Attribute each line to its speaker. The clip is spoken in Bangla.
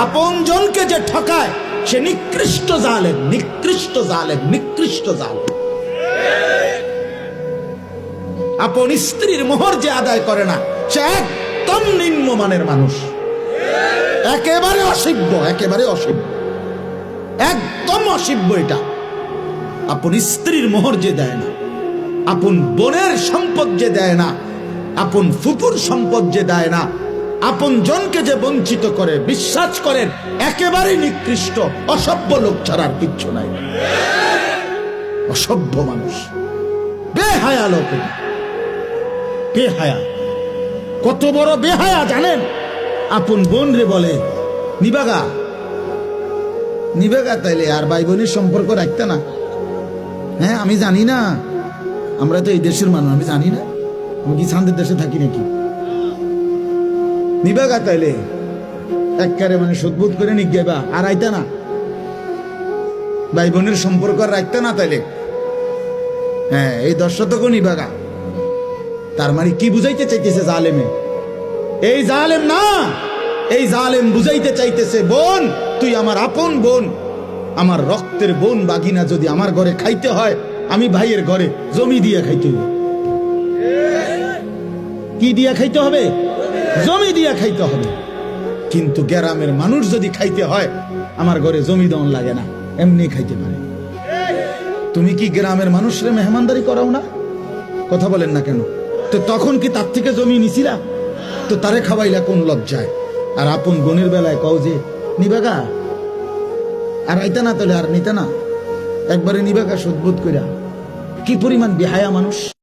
Speaker 1: আপন জনকে যে ঠকায় সে নিকৃষ্ট জালেম, নিকৃষ্ট জালেম, নিকৃষ্ট জালেম। আপন স্ত্রীর মোহর যে আদায় করে না সে একদম নিম্নমানের মানুষ, একেবারে অসভ্য, একেবারে অসভ্য, একদম অসভ্য। এটা আপন স্ত্রীর মোহর যে দেয় না, আপন বোনের সম্পদ যে দেয় না, আপন ফুপুর সম্পদ যে দেয় না, আপন জনকে যে বঞ্চিত করে, বিশ্বাস করেন একেবারে নিকৃষ্ট অসভ্য লোক ছাড়ার কিচ্ছু নাই। অসভ্য মানুষ, বেহায়া লোক, বেহায়া। কত বড় বেহায়া জানেন? আপন বোন রে বলে নিবাগা, নিবাগা, তাইলে আর ভাই বোনের সম্পর্ক রাখতে না? হ্যাঁ, আমি জানি না, আমরা তো এই দেশের মানুষ, আমি জানি না, আমি কি শান্তির দেশে থাকি নাকি? নিবাগা তাইলে একবারে মানে সুদবোধ করে নিগেবা, আর আইতা না, ভাই বোনের সম্পর্ক রাখতে না তাইলে? হ্যাঁ, এই 10 শতক নিবাগা। তার মানে কি বুঝাইতে চাইতেছে জালেমে? এই জালেম না, এই জালেম বুঝাইতে চাইতেছে বোন তুই আমার আপন বোন, আমার রক্তের বোন বাগিনা যদি আমার ঘরে খাইতে হয়, আমি ভাইয়ের ঘরে জমি দিয়ে খাইতে হবে। কি দিয়ে খাইতে হবে? জমি দিয়ে খাইতে হবে। কিন্তু গ্রামের মানুষ যদি খাইতে হয়, আমার ঘরে জমি দেওয়ান লাগে না, এমনি খাইতে পারে। তুমি কি গ্রামের মানুষরে মেহমানদারি করাও না? কথা বলেন না কেন? তো তখন কি তার থেকে জমি নিছিলা? তো তারে খাওয়াইলা কোন লজ্জায়? আর আপন বোনের বেলায় কও যে নিবাগা, আর আইতা না তাহলে আর নিতে না, একবারে নিবাগা সুদবোধ কইরা। কি পরিমাণ বেহায়া মানুষ!